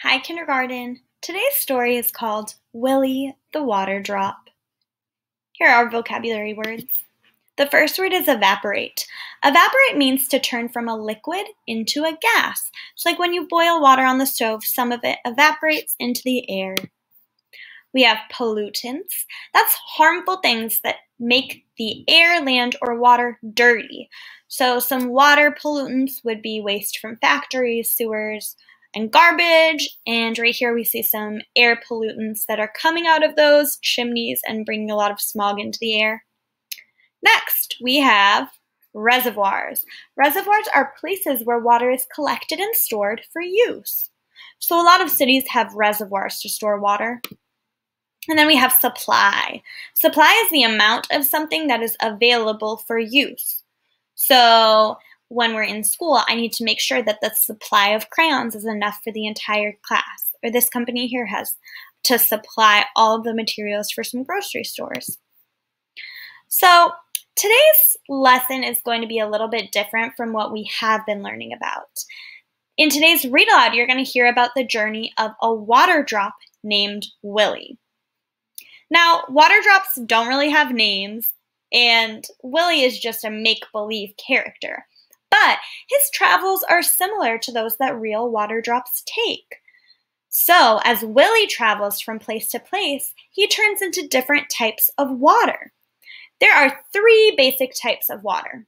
Hi, kindergarten. Today's story is called Willy the Water Drop. Here are our vocabulary words. The first word is evaporate. Evaporate means to turn from a liquid into a gas. It's like when you boil water on the stove, some of it evaporates into the air. We have pollutants. That's harmful things that make the air, land, or water dirty. So some water pollutants would be waste from factories, sewers, and garbage. And right here we see some air pollutants that are coming out of those chimneys and bringing a lot of smog into the air. Next, we have reservoirs. Reservoirs are places where water is collected and stored for use. So a lot of cities have reservoirs to store water. And then we have supply. Supply is the amount of something that is available for use. So when we're in school, I need to make sure that the supply of crayons is enough for the entire class. Or this company here has to supply all of the materials for some grocery stores. So today's lesson is going to be a little bit different from what we have been learning about. In today's read aloud, you're going to hear about the journey of a water drop named Willy. Now, water drops don't really have names, and Willy is just a make-believe character. But his travels are similar to those that real water drops take. So, as Willy travels from place to place, he turns into different types of water. There are 3 basic types of water: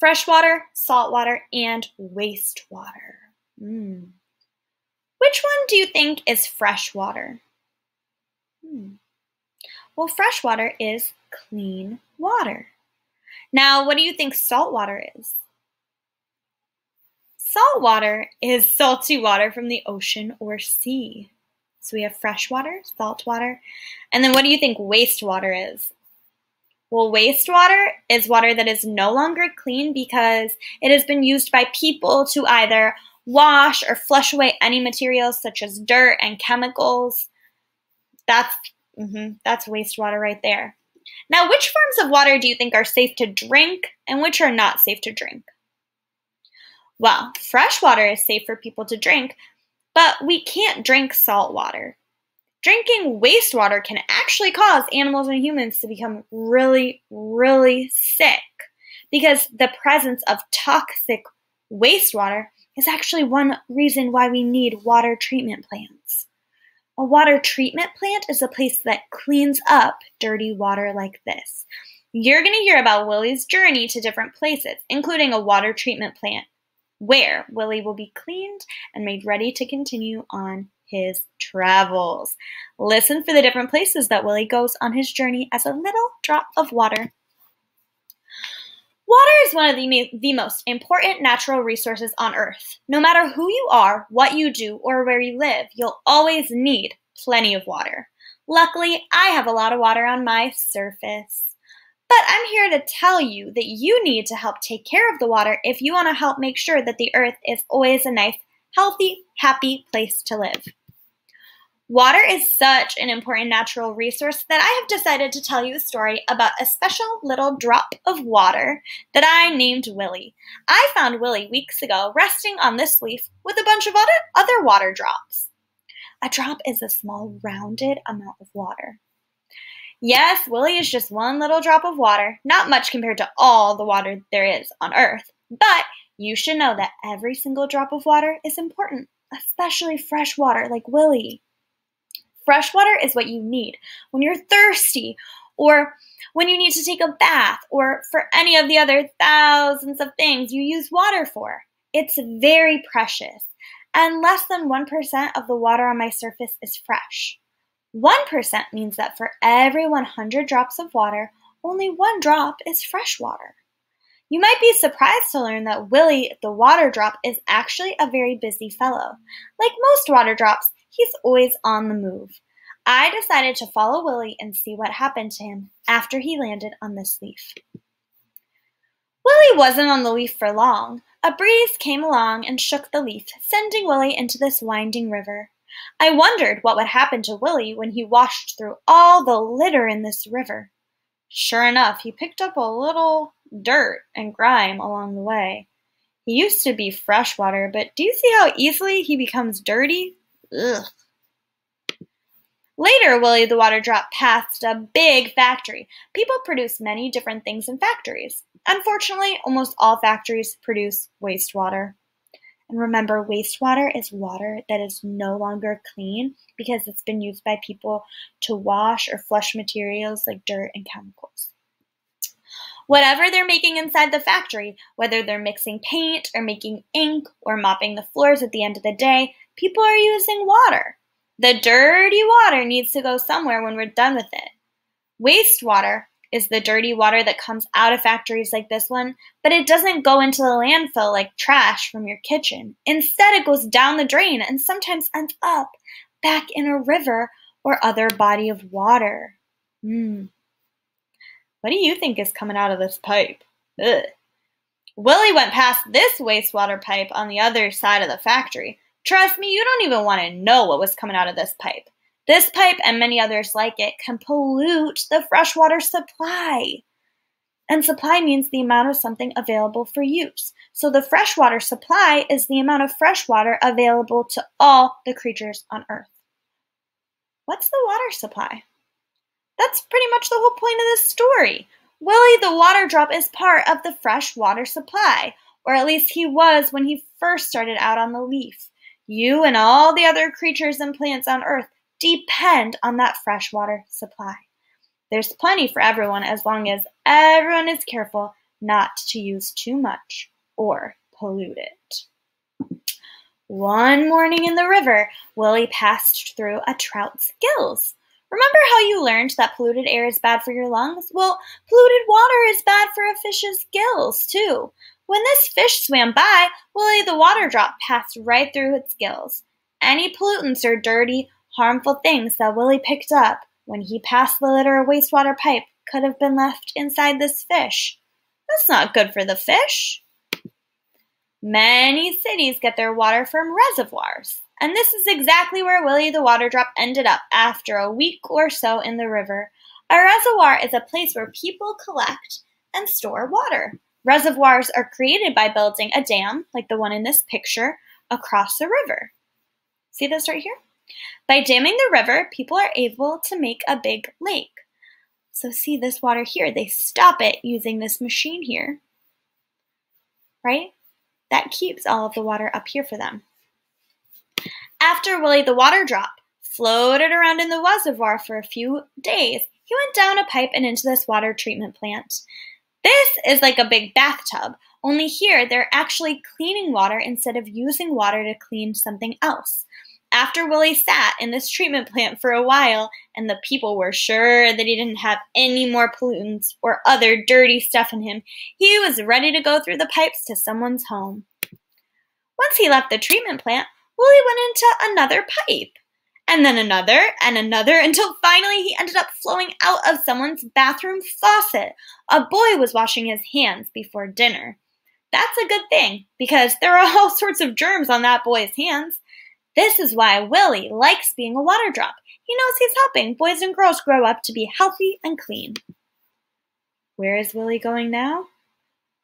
freshwater, saltwater, and wastewater. Which one do you think is freshwater? Well, freshwater is clean water. Now, what do you think saltwater is? Saltwater is salty water from the ocean or sea. So we have freshwater, saltwater, and then what do you think wastewater is? Well, wastewater is water that is no longer clean because it has been used by people to either wash or flush away any materials such as dirt and chemicals. That's wastewater right there. Now, which forms of water do you think are safe to drink and which are not safe to drink? Well, fresh water is safe for people to drink, but we can't drink salt water. Drinking wastewater can actually cause animals and humans to become really, really sick because the presence of toxic wastewater is actually one reason why we need water treatment plants. A water treatment plant is a place that cleans up dirty water like this. You're going to hear about Willy's journey to different places, including a water treatment plant, where Willy will be cleaned and made ready to continue on his travels. Listen for the different places that Willy goes on his journey as a little drop of water. Water is one of the most important natural resources on Earth. No matter who you are, what you do, or where you live, you'll always need plenty of water. Luckily, I have a lot of water on my surface. But I'm here to tell you that you need to help take care of the water if you want to help make sure that the Earth is always a nice, healthy, happy place to live. Water is such an important natural resource that I have decided to tell you a story about a special little drop of water that I named Willy. I found Willy weeks ago resting on this leaf with a bunch of other water drops. A drop is a small, rounded amount of water. Yes, Willy is just one little drop of water, not much compared to all the water there is on Earth, but you should know that every single drop of water is important, especially fresh water like Willy. Fresh water is what you need when you're thirsty or when you need to take a bath or for any of the other thousands of things you use water for. It's very precious, and less than 1% of the water on my surface is fresh. 1% means that for every 100 drops of water, only 1 drop is fresh water. You might be surprised to learn that Willy the water drop is actually a very busy fellow. Like most water drops, he's always on the move. I decided to follow Willy and see what happened to him after he landed on this leaf. Willy wasn't on the leaf for long. A breeze came along and shook the leaf, sending Willy into this winding river. I wondered what would happen to Willy when he washed through all the litter in this river. Sure enough, he picked up a little dirt and grime along the way. He used to be freshwater, but do you see how easily he becomes dirty? Ugh. Later, Willy the water drop passed a big factory. People produce many different things in factories. Unfortunately, almost all factories produce wastewater. And remember, wastewater is water that is no longer clean because it's been used by people to wash or flush materials like dirt and chemicals. Whatever they're making inside the factory, whether they're mixing paint or making ink or mopping the floors at the end of the day, people are using water. The dirty water needs to go somewhere when we're done with it. Wastewater is the dirty water that comes out of factories like this one, but it doesn't go into the landfill like trash from your kitchen. Instead, it goes down the drain and sometimes ends up back in a river or other body of water. What do you think is coming out of this pipe? Ugh. Willy went past this wastewater pipe on the other side of the factory. Trust me, you don't even want to know what was coming out of this pipe. This pipe and many others like it can pollute the freshwater supply. And supply means the amount of something available for use. So the freshwater supply is the amount of fresh water available to all the creatures on Earth. What's the water supply? That's pretty much the whole point of this story. Willy the water drop is part of the freshwater supply, or at least he was when he first started out on the leaf. You and all the other creatures and plants on Earth depend on that freshwater supply. There's plenty for everyone as long as everyone is careful not to use too much or pollute it. One morning in the river, Willy passed through a trout's gills. Remember how you learned that polluted air is bad for your lungs? Well, polluted water is bad for a fish's gills, too. When this fish swam by, Willy the water drop passed right through its gills. Any pollutants or dirty, harmful things that Willy picked up when he passed the lid or wastewater pipe could have been left inside this fish. That's not good for the fish. Many cities get their water from reservoirs, and this is exactly where Willy the water drop ended up after a week or so in the river. A reservoir is a place where people collect and store water. Reservoirs are created by building a dam, like the one in this picture, across the river. See this right here? By damming the river, people are able to make a big lake. So see this water here, they stop it using this machine here, right? That keeps all of the water up here for them. After Willy the water drop floated around in the reservoir for a few days, he went down a pipe and into this water treatment plant. This is like a big bathtub, only here they're actually cleaning water instead of using water to clean something else. After Willy sat in this treatment plant for a while and the people were sure that he didn't have any more pollutants or other dirty stuff in him, he was ready to go through the pipes to someone's home. Once he left the treatment plant, Willy went into another pipe, and then another, until finally he ended up flowing out of someone's bathroom faucet. A boy was washing his hands before dinner. That's a good thing, because there are all sorts of germs on that boy's hands. This is why Willy likes being a water drop. He knows he's helping boys and girls grow up to be healthy and clean. Where is Willy going now?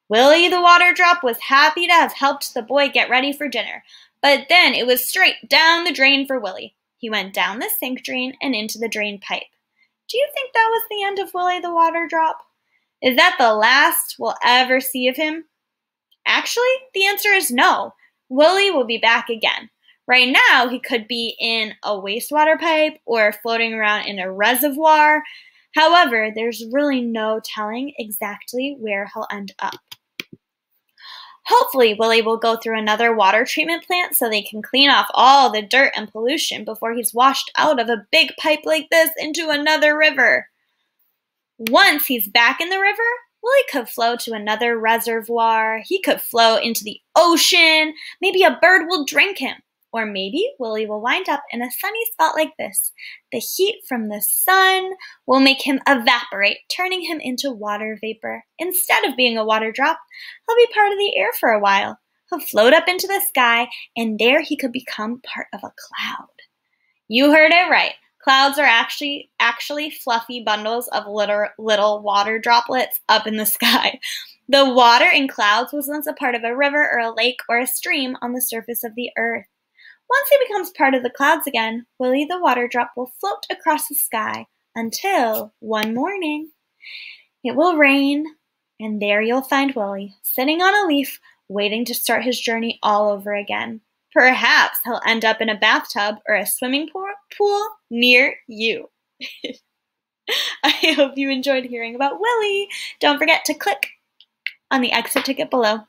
Willy the water drop was happy to have helped the boy get ready for dinner, but then it was straight down the drain for Willy. He went down the sink drain and into the drain pipe. Do you think that was the end of Willy the water drop? Is that the last we'll ever see of him? Actually, the answer is no. Willy will be back again. Right now, he could be in a wastewater pipe or floating around in a reservoir. However, there's really no telling exactly where he'll end up. Hopefully, Willy will go through another water treatment plant so they can clean off all the dirt and pollution before he's washed out of a big pipe like this into another river. Once he's back in the river, Willy could flow to another reservoir. He could flow into the ocean. Maybe a bird will drink him. Or maybe Willy will wind up in a sunny spot like this. The heat from the sun will make him evaporate, turning him into water vapor. Instead of being a water drop, he'll be part of the air for a while. He'll float up into the sky, and there he could become part of a cloud. You heard it right. Clouds are actually fluffy bundles of little water droplets up in the sky. The water in clouds was once a part of a river or a lake or a stream on the surface of the earth. Once he becomes part of the clouds again, Willy the water drop will float across the sky until one morning it will rain, and there you'll find Willy sitting on a leaf waiting to start his journey all over again. Perhaps he'll end up in a bathtub or a swimming pool near you. I hope you enjoyed hearing about Willy. Don't forget to click on the exit ticket below.